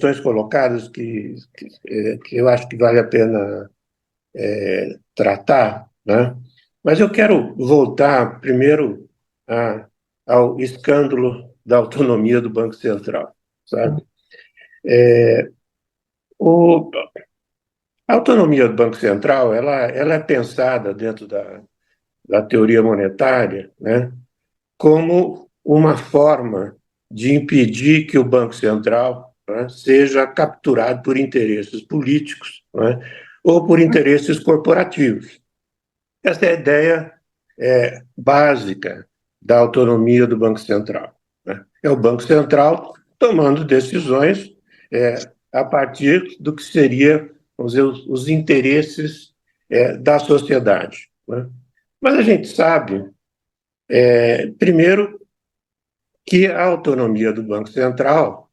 questões colocadas que eu acho que vale a pena tratar, né? Mas eu quero voltar primeiro ao escândalo da autonomia do Banco Central, sabe? O, a autonomia do Banco Central, ela é pensada dentro da teoria monetária, né, como uma forma de impedir que o Banco Central, né, seja capturado por interesses políticos, né, ou por interesses corporativos. Essa é a ideia básica da autonomia do Banco Central, né? É o Banco Central tomando decisões a partir do que seria, vamos dizer, os interesses da sociedade, né? Mas a gente sabe, primeiro, que a autonomia do Banco Central,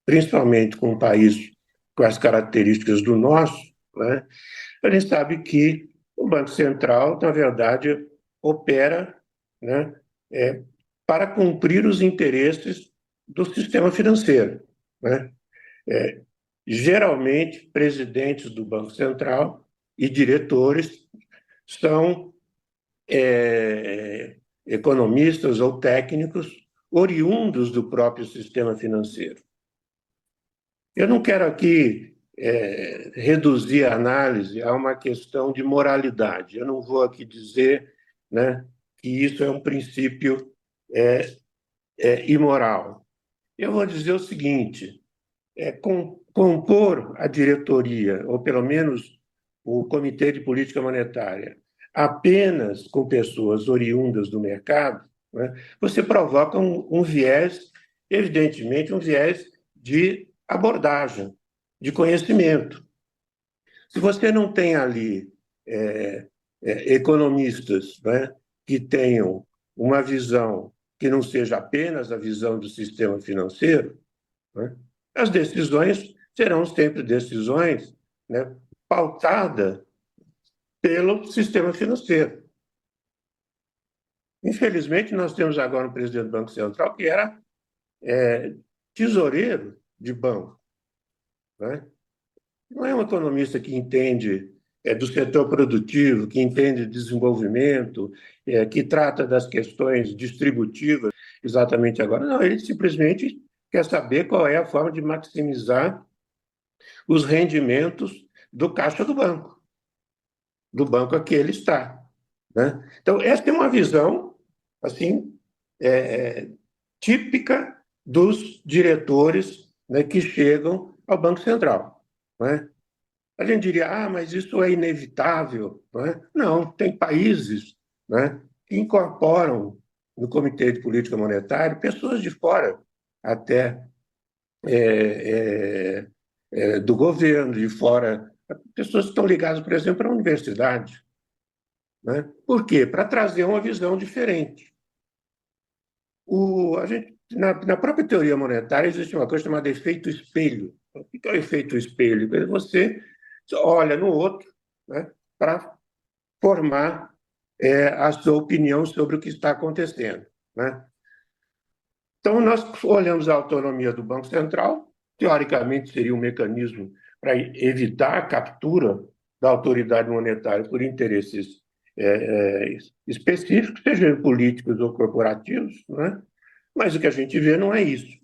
principalmente com um país com as características do nosso, né, a gente sabe que o Banco Central, na verdade, opera, né, é, para cumprir os interesses do sistema financeiro, né? É, Geralmente, presidentes do Banco Central e diretores são economistas ou técnicos oriundos do próprio sistema financeiro. Eu não quero aqui reduzir a análise a uma questão de moralidade. Eu não vou aqui dizer, né, que isso é um princípio é, imoral. Eu vou dizer o seguinte: compor a diretoria, ou pelo menos o Comitê de Política Monetária, apenas com pessoas oriundas do mercado, né, você provoca um viés, evidentemente, um viés de abordagem, de conhecimento. Se você não tem ali economistas, né, que tenham uma visão que não seja apenas a visão do sistema financeiro, né, as decisões serão sempre decisões, né, pautadas pelo sistema financeiro. Infelizmente, nós temos agora um presidente do Banco Central que era tesoureiro de banco, né? Não é um economista que entende do setor produtivo, que entende de desenvolvimento, que trata das questões distributivas exatamente agora. Não, ele simplesmente quer saber qual é a forma de maximizar os rendimentos do caixa do banco a que ele está, né? Então, essa é uma visão assim é, típica dos diretores, né, que chegam ao Banco Central, né? A gente diria, mas isso é inevitável, né? Não, tem países, né, que incorporam no Comitê de Política Monetária pessoas de fora até é, do governo, de fora, pessoas que estão ligadas, por exemplo, à universidade, né? Por quê? Para trazer uma visão diferente. Na própria teoria monetária existe uma coisa chamada efeito espelho. O que é o efeito espelho? Você olha no outro, né, para formar a sua opinião sobre o que está acontecendo, né? Então, nós olhamos a autonomia do Banco Central, teoricamente seria um mecanismo para evitar a captura da autoridade monetária por interesses específicos, sejam políticos ou corporativos, né? Mas o que a gente vê não é isso.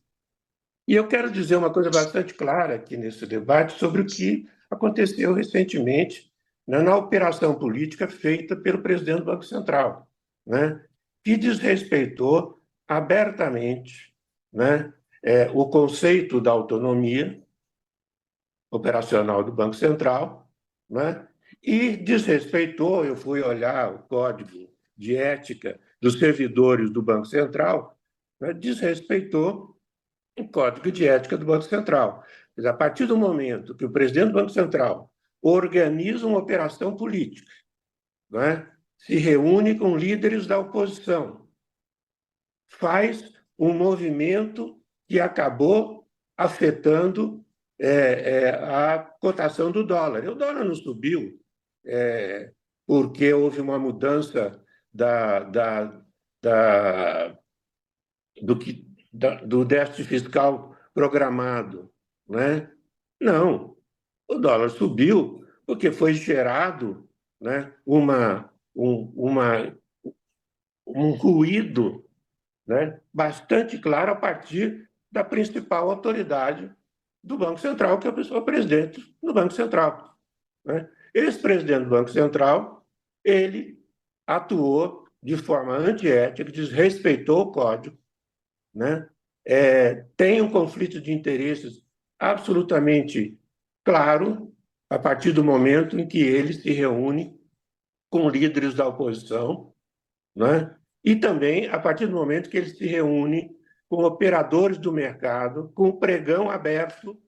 E eu quero dizer uma coisa bastante clara aqui nesse debate sobre o que aconteceu recentemente, né, na operação política feita pelo presidente do Banco Central, né, que desrespeitou abertamente, né, o conceito da autonomia operacional do Banco Central, né, e desrespeitou. Eu fui olhar o código de ética dos servidores do Banco Central, né, desrespeitou o Código de Ética do Banco Central. Mas a partir do momento que o presidente do Banco Central organiza uma operação política, não é? Se reúne com líderes da oposição, faz um movimento que acabou afetando a cotação do dólar. O dólar não subiu porque houve uma mudança da, da, da, do déficit fiscal programado. né? Não, o dólar subiu porque foi gerado, né, um ruído, né, bastante claro a partir da principal autoridade do Banco Central, que é o presidente do Banco Central, né? Esse presidente do Banco Central, ele atuou de forma antiética, desrespeitou o código, né? Tem um conflito de interesses absolutamente claro a partir do momento em que ele se reúne com líderes da oposição, né? E também a partir do momento que ele se reúne com operadores do mercado, com o pregão aberto,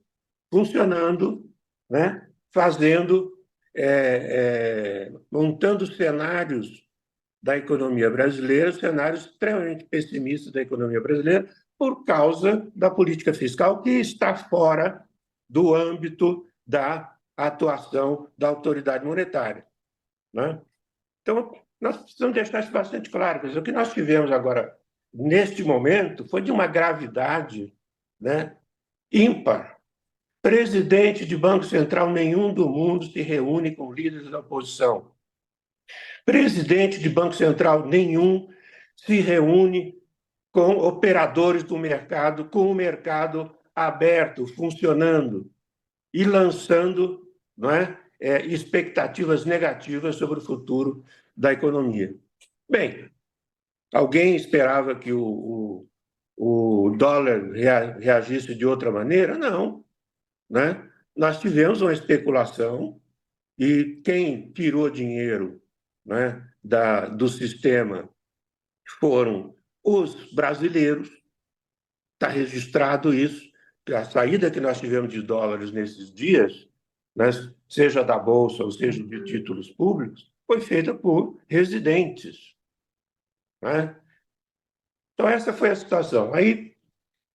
funcionando, né? Fazendo, montando cenários da economia brasileira, cenários extremamente pessimistas da economia brasileira, por causa da política fiscal que está fora do âmbito da atuação da autoridade monetária, né? Então, nós precisamos deixar isso bastante claro. Quer dizer, o que nós tivemos agora, neste momento, foi de uma gravidade, né, ímpar. Presidente de Banco Central nenhum do mundo se reúne com líderes da oposição. Presidente de Banco Central nenhum se reúne com operadores do mercado, com o mercado aberto, funcionando e lançando, não é, expectativas negativas sobre o futuro da economia. Bem, alguém esperava que o dólar reagisse de outra maneira? Não, né? Nós tivemos uma especulação e quem tirou dinheiro, né, do sistema foram os brasileiros. Está registrado isso. A saída que nós tivemos de dólares nesses dias, né, seja da Bolsa ou seja de títulos públicos, foi feita por residentes, né? Então, essa foi a situação. Aí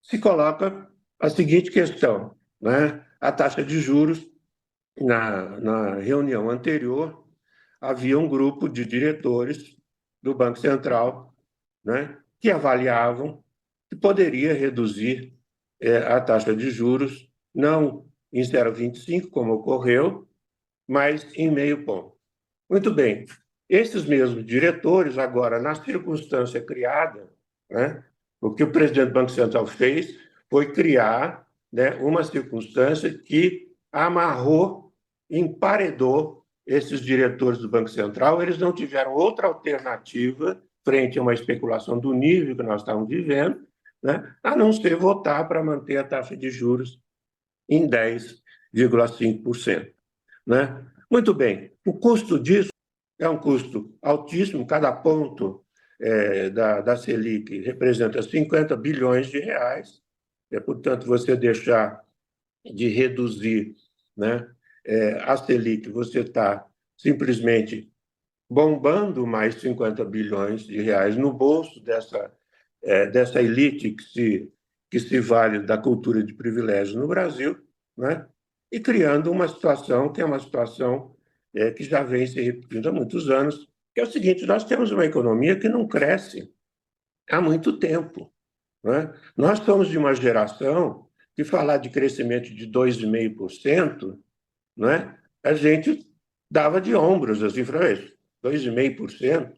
se coloca a seguinte questão, né? A taxa de juros, na reunião anterior, havia um grupo de diretores do Banco Central, né, que avaliavam que poderia reduzir a taxa de juros, não em 0,25, como ocorreu, mas em meio ponto. Muito bem. Esses mesmos diretores, agora, na circunstância criada, né, o que o presidente do Banco Central fez foi criar, né, uma circunstância que amarrou, emparedou esses diretores do Banco Central. Eles não tiveram outra alternativa frente a uma especulação do nível que nós estamos vivendo, né, a não ser votar para manter a taxa de juros em 10,5%. Né? Muito bem. O custo disso é um custo altíssimo, cada ponto da Selic representa 50 bilhões de reais, portanto, você deixar de reduzir, né, a Selic, você está simplesmente bombando mais 50 bilhões de reais no bolso dessa elite que se vale da cultura de privilégio no Brasil, né? E criando uma situação que é uma situação que já vem se repetindo há muitos anos, que é o seguinte: nós temos uma economia que não cresce há muito tempo, né? Nós somos de uma geração que falar de crescimento de 2,5%, né? A gente dava de ombros, assim, falava: 2,5%,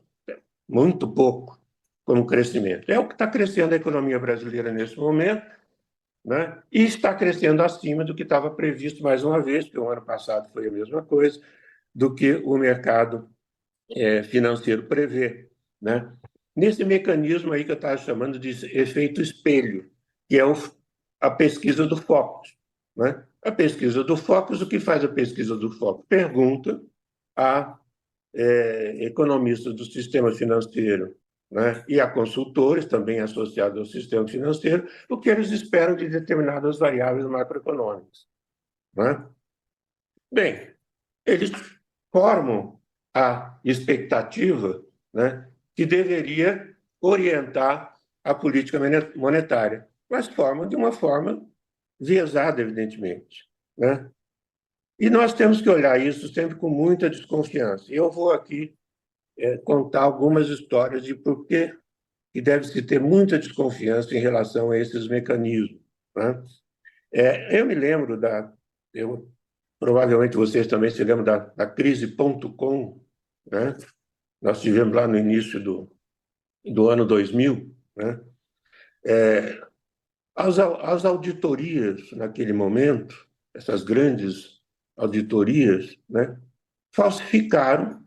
muito pouco como crescimento. É o que está crescendo a economia brasileira nesse momento, né? E está crescendo acima do que estava previsto, mais uma vez, porque o ano passado foi a mesma coisa, do que o mercado financeiro prevê, né? Nesse mecanismo aí que eu estava chamando de efeito espelho, que é a pesquisa do Focus, né? A pesquisa do Focus, o que faz a pesquisa do Focus? Pergunta a economistas do sistema financeiro, né, e a consultores, também associados ao sistema financeiro, o que eles esperam de determinadas variáveis macroeconômicas. Né? Bem, eles formam a expectativa, né, que deveria orientar a política monetária, mas formam de uma forma viesada, evidentemente. Né? E nós temos que olhar isso sempre com muita desconfiança. Eu vou aqui contar algumas histórias de por que deve-se ter muita desconfiança em relação a esses mecanismos. Né? Eu me lembro provavelmente vocês também se lembram da crise.com, né? Nós tivemos lá no início do ano 2000, né? As auditorias, naquele momento, essas grandes auditorias, né, falsificaram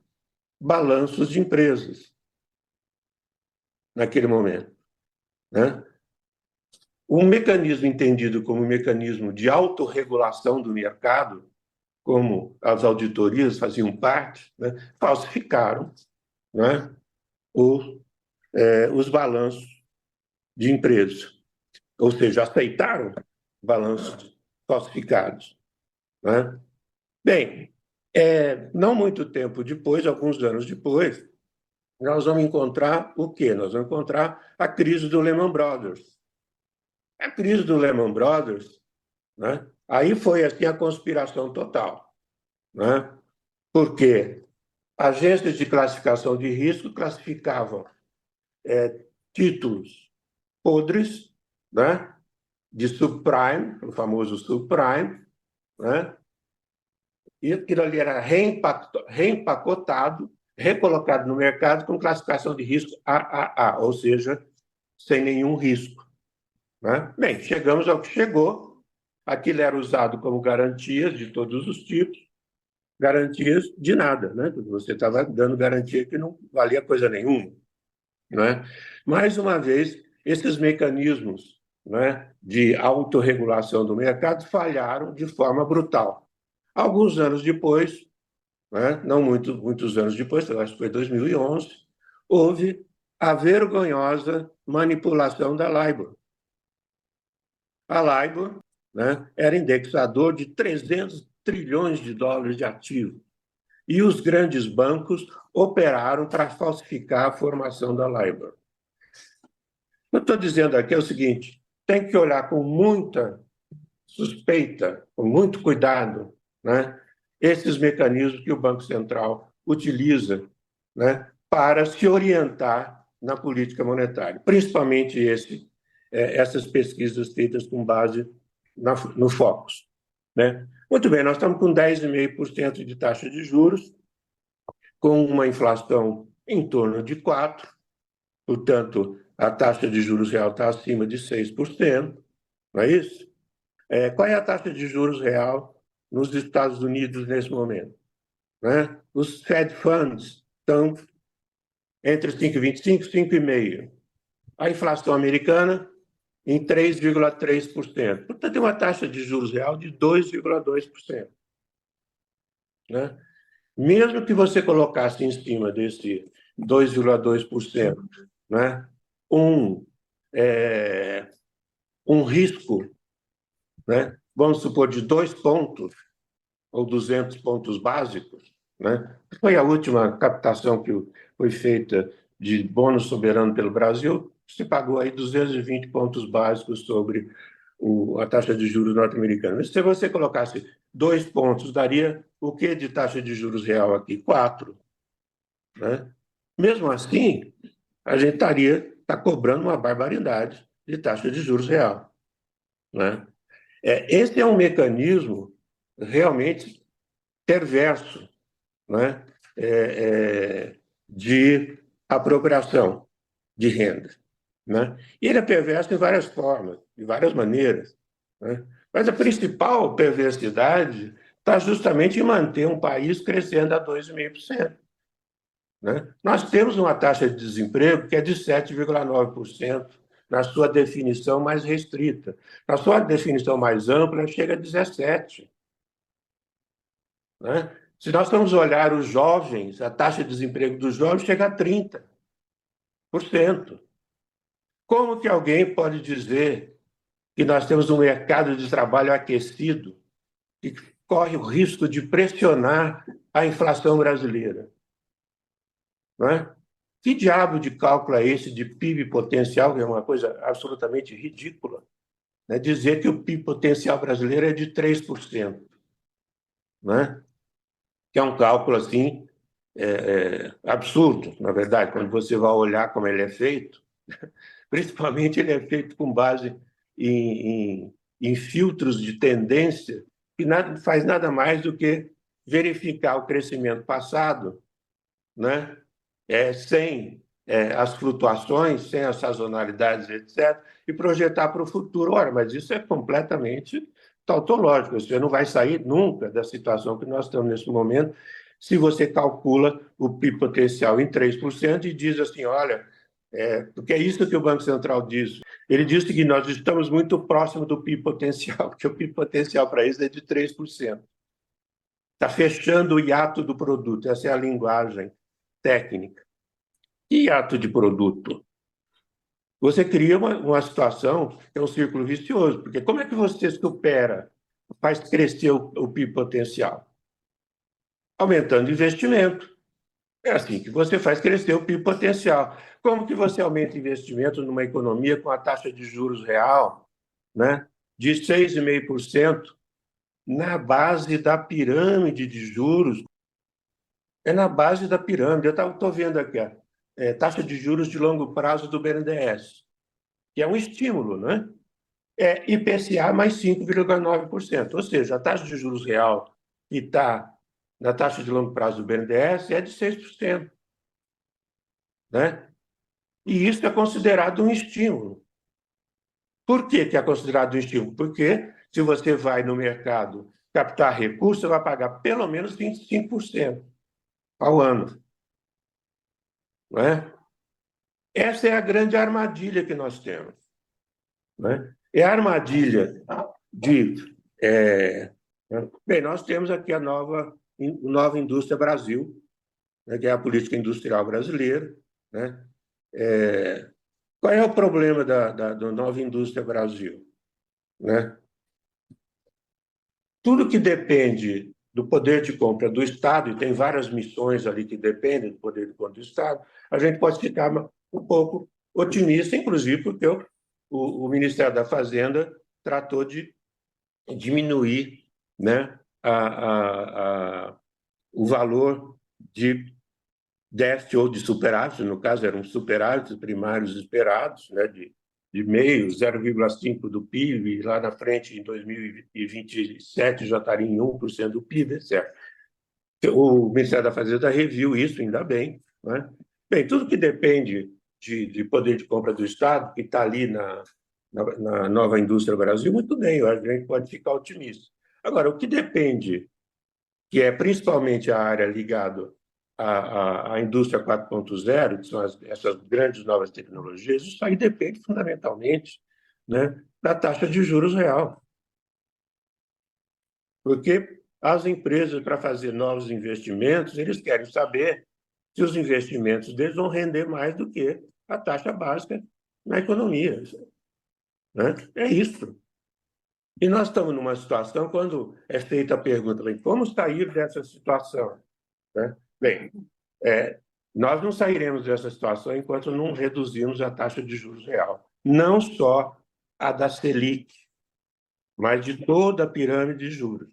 balanços de empresas naquele momento, né? Um mecanismo entendido como um mecanismo de autorregulação do mercado, como as auditorias faziam parte, né, falsificaram, né, os balanços de empresas, ou seja, aceitaram balanços falsificados, né? Bem, não muito tempo depois, alguns anos depois, nós vamos encontrar o quê? Nós vamos encontrar a crise do Lehman Brothers. A crise do Lehman Brothers, né? Aí foi assim a conspiração total, né? Porque agências de classificação de risco classificavam títulos podres, né? De subprime, o famoso subprime, né? E aquilo ali era reempacotado, recolocado no mercado com classificação de risco AAA, ou seja, sem nenhum risco, né? Bem, chegamos ao que chegou. Aquilo era usado como garantias de todos os tipos, garantias de nada, né? Você estava dando garantia que não valia coisa nenhuma, né? Mais uma vez, esses mecanismos, né, de autorregulação do mercado falharam de forma brutal. Alguns anos depois, né, não muitos anos depois, acho que foi 2011, houve a vergonhosa manipulação da LIBOR. A LIBOR, né, era indexador de 300 trilhões de dólares de ativo. E os grandes bancos operaram para falsificar a formação da LIBOR. Eu estou dizendo aqui é o seguinte: tem que olhar com muita suspeita, com muito cuidado, né, esses mecanismos que o Banco Central utiliza, né, para se orientar na política monetária, principalmente essas pesquisas feitas com base no Focus, né? Muito bem, nós estamos com 10,5% de taxa de juros, com uma inflação em torno de 4%, portanto, a taxa de juros real está acima de 6%, não é isso? Qual é a taxa de juros real nos Estados Unidos nesse momento, né? Os Fed Funds estão entre 5,25 e 5,5%. A inflação americana em 3,3%. Portanto, tem uma taxa de juros real de 2,2%. Né? Mesmo que você colocasse em cima desse 2,2%, né, um, é, um risco, né, vamos supor, de 2 pontos ou 200 pontos básicos, né, foi a última captação que foi feita de bônus soberano pelo Brasil, se pagou aí 220 pontos básicos sobre a taxa de juros norte-americana. Se você colocasse 2 pontos, daria o que de taxa de juros real aqui? 4. Né? Mesmo assim, a gente tá cobrando uma barbaridade de taxa de juros real. Né? Esse é um mecanismo realmente perverso, né? De apropriação de renda. Né? E ele é perverso em várias formas, de várias maneiras. Né? Mas a principal perversidade está justamente em manter um país crescendo a 2,5%. Né? Nós temos uma taxa de desemprego que é de 7,9%, na sua definição mais restrita. Na sua definição mais ampla, chega a 17%. Né? Se nós formos olhar os jovens, a taxa de desemprego dos jovens chega a 30%. Como que alguém pode dizer que nós temos um mercado de trabalho aquecido e que corre o risco de pressionar a inflação brasileira? Não é? Que diabo de cálculo é esse de PIB potencial, que é uma coisa absolutamente ridícula, né? Dizer que o PIB potencial brasileiro é de 3%, né? Que é um cálculo assim absurdo, na verdade, quando você vai olhar como ele é feito, principalmente ele é feito com base em filtros de tendência, que faz nada mais do que verificar o crescimento passado, né? Sem as flutuações, sem as sazonalidades, etc., e projetar para o futuro. Ora, mas isso é completamente tautológico. Você não vai sair nunca da situação que nós estamos nesse momento se você calcula o PIB potencial em 3% e diz assim, olha, porque é isso que o Banco Central diz. Ele diz que nós estamos muito próximo do PIB potencial, porque o PIB potencial para isso é de 3%. Está fechando o hiato do produto, essa é a linguagem técnica. E hiato de produto? Você cria uma situação que é um círculo vicioso, porque como é que você supera, faz crescer o PIB potencial? Aumentando investimento. É assim que você faz crescer o PIB potencial. Como que você aumenta investimento numa economia com a taxa de juros real, né, de 6,5% na base da pirâmide de juros? É na base da pirâmide. Eu estou vendo aqui a taxa de juros de longo prazo do BNDES, que é um estímulo, né? É IPCA mais 5,9%. Ou seja, a taxa de juros real que está na taxa de longo prazo do BNDES é de 6%, né? E isso é considerado um estímulo. Por que é considerado um estímulo? Porque se você vai no mercado captar recursos, você vai pagar pelo menos 25% ao ano, não é? Essa é a grande armadilha que nós temos, né? É a armadilha de... bem, nós temos aqui a nova Indústria Brasil, né, que é a política industrial brasileira, né? Qual é o problema da nova Indústria Brasil, né? Tudo que depende do poder de compra do Estado, e tem várias missões ali que dependem do poder de compra do Estado, a gente pode ficar um pouco otimista, inclusive porque o Ministério da Fazenda tratou de diminuir, né, o valor de déficit ou de superávit, no caso eram superávites primários esperados, né, de meio, 0,5% do PIB, e lá na frente, em 2027, já estaria em 1% do PIB, etc. O Ministério da Fazenda reviu isso, ainda bem, né? Bem, tudo que depende de poder de compra do Estado, que está ali na nova Indústria Brasil, muito bem, eu acho que a gente pode ficar otimista. Agora, o que depende, que é principalmente a área ligada à indústria 4.0, que são essas grandes novas tecnologias, isso aí depende fundamentalmente, né, da taxa de juros real. Porque as empresas, para fazer novos investimentos, eles querem saber se os investimentos deles vão render mais do que a taxa básica na economia, né? É isso. E nós estamos numa situação, quando é feita a pergunta, como sair dessa situação, né? Bem, nós não sairemos dessa situação enquanto não reduzirmos a taxa de juros real. Não só a da Selic, mas de toda a pirâmide de juros.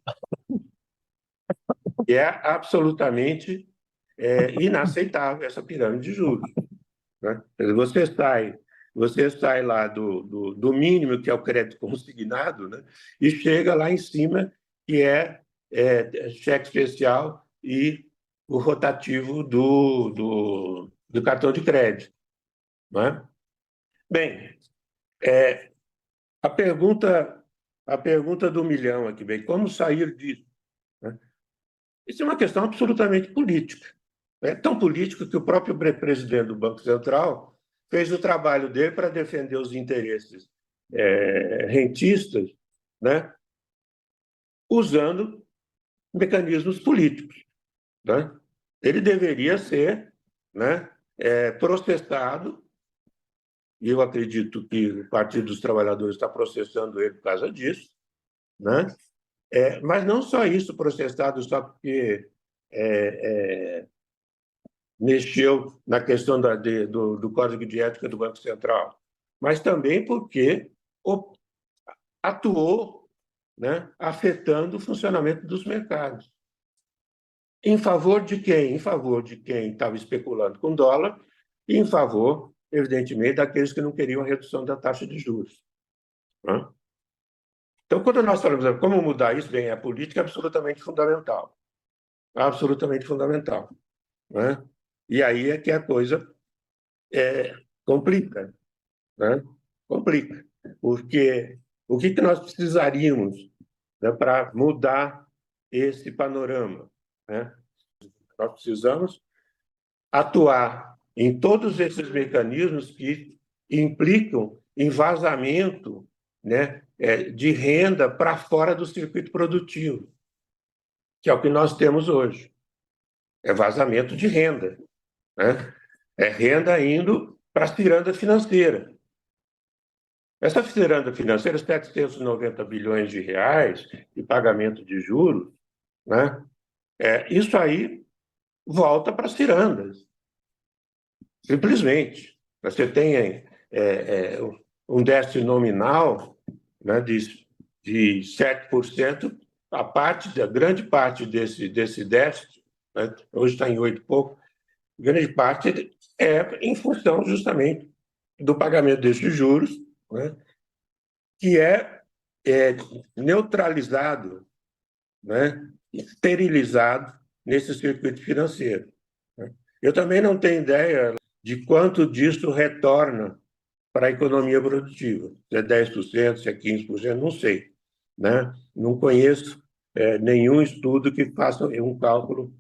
E é absolutamente inaceitável essa pirâmide de juros, né? Quer dizer, você sai lá do mínimo, que é o crédito consignado, né? E chega lá em cima, que é cheque especial e o rotativo do cartão de crédito, né? Bem, a pergunta do milhão aqui, bem, como sair disso, né? Isso é uma questão absolutamente política. É tão política que o próprio presidente do Banco Central fez o trabalho dele para defender os interesses rentistas, né, usando mecanismos políticos, né? Ele deveria ser, né, processado, e eu acredito que o Partido dos Trabalhadores está processando ele por causa disso, né? Mas não só isso, processado só porque mexeu na questão do Código de Ética do Banco Central, mas também porque atuou, né, afetando o funcionamento dos mercados. Em favor de quem? Em favor de quem estava especulando com dólar e em favor, evidentemente, daqueles que não queriam a redução da taxa de juros, né? Então, quando nós falamos como mudar isso, bem, a política é absolutamente fundamental, né? E aí é que a coisa complica, né? Complica, porque o que nós precisaríamos, né, para mudar esse panorama, né? Nós precisamos atuar em todos esses mecanismos que implicam em vazamento, né, de renda para fora do circuito produtivo, que é o que nós temos hoje. É vazamento de renda, né? É renda indo para a ciranda financeira. Essa ciranda financeira, 790 bilhões de reais de pagamento de juros, né? Isso aí volta para as cirandas, simplesmente. Você tem um déficit nominal, né, de 7%, a grande parte desse déficit, né, hoje está em 8 e pouco, grande parte é em função justamente do pagamento desses juros, né, que é neutralizado, né, esterilizado nesse circuito financeiro, né. Eu também não tenho ideia de quanto disso retorna para a economia produtiva. Se é 10%, se é 15%, não sei, né? Não conheço nenhum estudo que faça um cálculo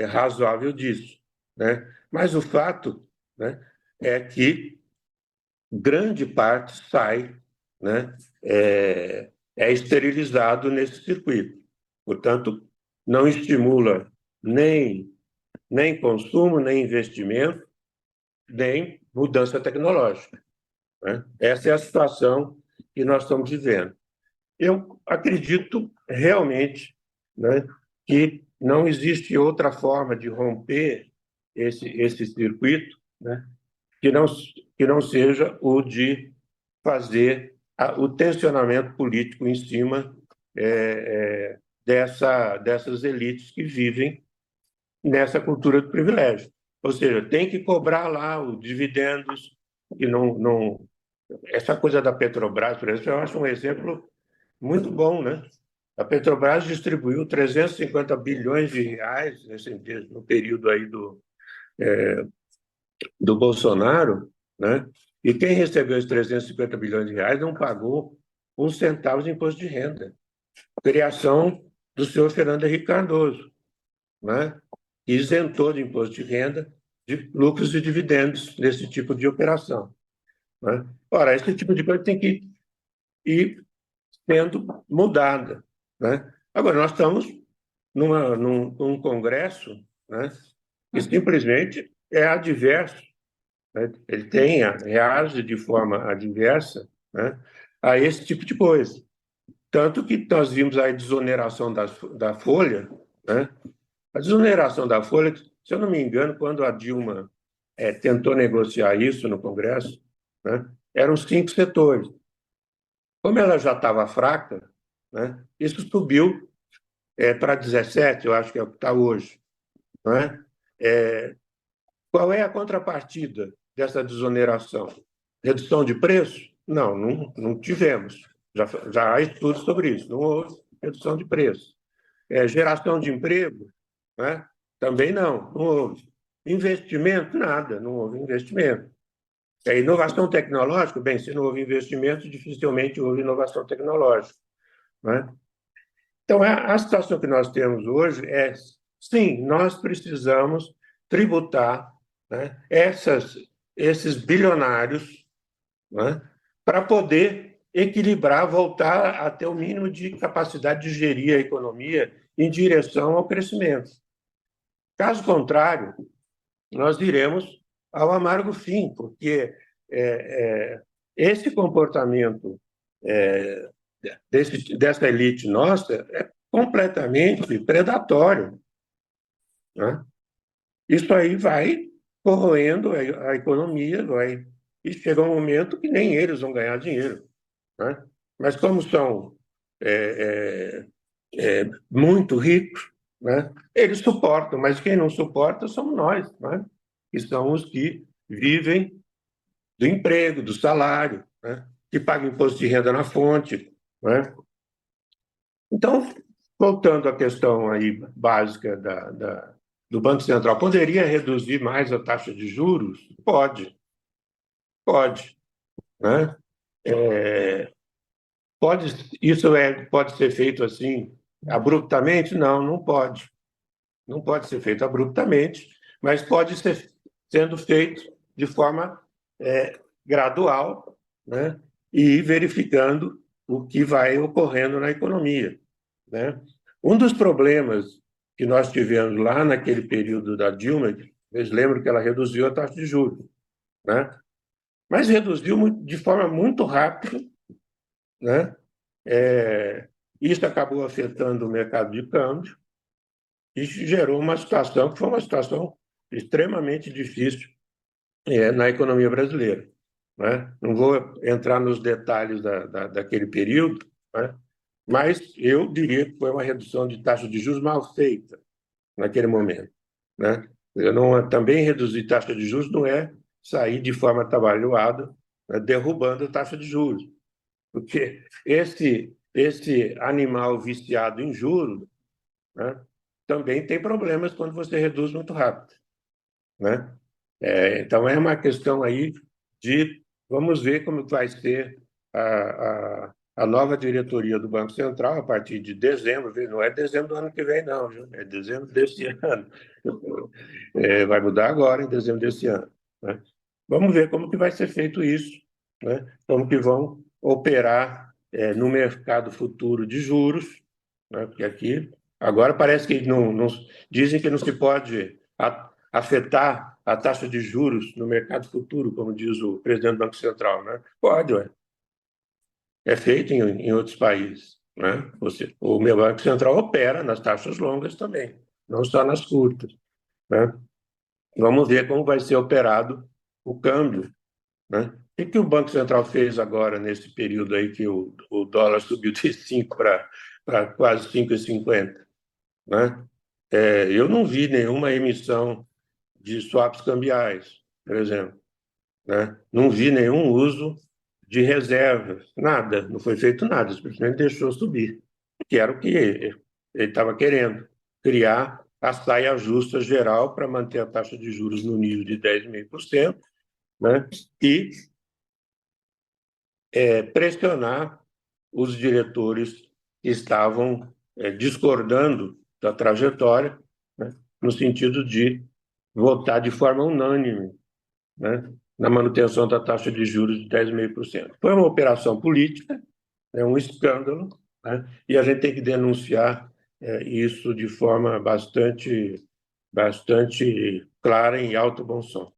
razoável disso, né? Mas o fato, né, é que grande parte sai, né, é esterilizado nesse circuito. Portanto, não estimula nem consumo, nem investimento, nem mudança tecnológica, né? Essa é a situação que nós estamos vivendo. Eu acredito realmente, né, que não existe outra forma de romper esse circuito, né, que não seja o de fazer o tensionamento político em cima dessas elites que vivem nessa cultura do privilégio. Ou seja, tem que cobrar lá os dividendos, que não. Essa coisa da Petrobras, por exemplo, eu acho um exemplo muito bom, né? A Petrobras distribuiu 350 bilhões de reais no período aí do Bolsonaro, né? E quem recebeu esses 350 bilhões de reais não pagou um centavo de imposto de renda. Criação do senhor Fernando Henrique Cardoso, né? Que isentou de imposto de renda de lucros e dividendos nesse tipo de operação, né? Ora, esse tipo de coisa tem que ir sendo mudada, né? Agora, nós estamos num congresso, né, que simplesmente é adverso, né? Ele reage de forma adversa, né, a esse tipo de coisa. Tanto que nós vimos a desoneração da Folha, né? A desoneração da Folha, se eu não me engano, quando a Dilma tentou negociar isso no Congresso, né, eram 5 setores. Como ela já estava fraca, né, isso subiu para 17, eu acho que é o que está hoje, né? Qual é a contrapartida dessa desoneração? Redução de preço? Não tivemos. Já há estudos sobre isso. Não houve redução de preço. Geração de emprego? Né? Também não houve. Investimento? Nada, não houve investimento. Inovação tecnológica? Bem, se não houve investimento, dificilmente houve inovação tecnológica, né? Então, a situação que nós temos hoje sim, nós precisamos tributar, né, esses bilionários, né, para poder equilibrar, voltar a ter o mínimo de capacidade de gerir a economia em direção ao crescimento. Caso contrário, nós iremos ao amargo fim, porque esse comportamento dessa elite nossa é completamente predatório, né? Isso aí vai corroendo a economia, e chega um momento que nem eles vão ganhar dinheiro, né? Mas como são muito ricos, né, eles suportam, mas quem não suporta somos nós, né? Que são os que vivem do emprego, do salário, né? Que pagam imposto de renda na fonte, né? Então, voltando à questão aí básica do Banco Central, poderia reduzir mais a taxa de juros? Pode, né? É, pode, pode ser feito assim abruptamente? Não, não pode. Não pode ser feito abruptamente, mas pode ser sendo feito de forma gradual, né? E ir verificando o que vai ocorrendo na economia, né? Um dos problemas que nós tivemos lá naquele período da Dilma, vocês lembram que ela reduziu a taxa de juros, né? Mas reduziu de forma muito rápida, né? Isso acabou afetando o mercado de câmbio e gerou uma situação que foi uma situação extremamente difícil na economia brasileira, né? Não vou entrar nos detalhes daquele período, né? Mas eu diria que foi uma redução de taxa de juros mal feita naquele momento, né? Eu não também reduzir taxa de juros não é sair de forma atabalhoada, né, derrubando a taxa de juros, porque esse animal viciado em juros, né, também tem problemas quando você reduz muito rápido, né? Então é uma questão aí de vamos ver como vai ser a nova diretoria do Banco Central a partir de dezembro, viu? Não é dezembro do ano que vem, não, viu? É dezembro desse ano. Vai mudar agora, em dezembro desse ano, né? Vamos ver como que vai ser feito isso, né? Como que vão operar no mercado futuro de juros, né? Porque aqui agora parece que dizem que não se pode afetar a taxa de juros no mercado futuro, como diz o presidente do Banco Central, né? Pode, ué. É feito em outros países, né? O meu Banco Central opera nas taxas longas também, não só nas curtas, né? Vamos ver como vai ser operado o câmbio, né? O que o Banco Central fez agora, nesse período aí que o dólar subiu de 5 para quase 5,50, né? Eu não vi nenhuma emissão de swaps cambiais, por exemplo, né? Não vi nenhum uso de reservas, nada, não foi feito nada, simplesmente deixou subir, que era o que ele estava querendo, criar a saia justa geral para manter a taxa de juros no nível de 10,5%, né? E pressionar os diretores que estavam discordando da trajetória, né? No sentido de votar de forma unânime, né, na manutenção da taxa de juros de 10,5%. Foi uma operação política, é um escândalo, né, e a gente tem que denunciar isso de forma bastante clara e em alto bom som.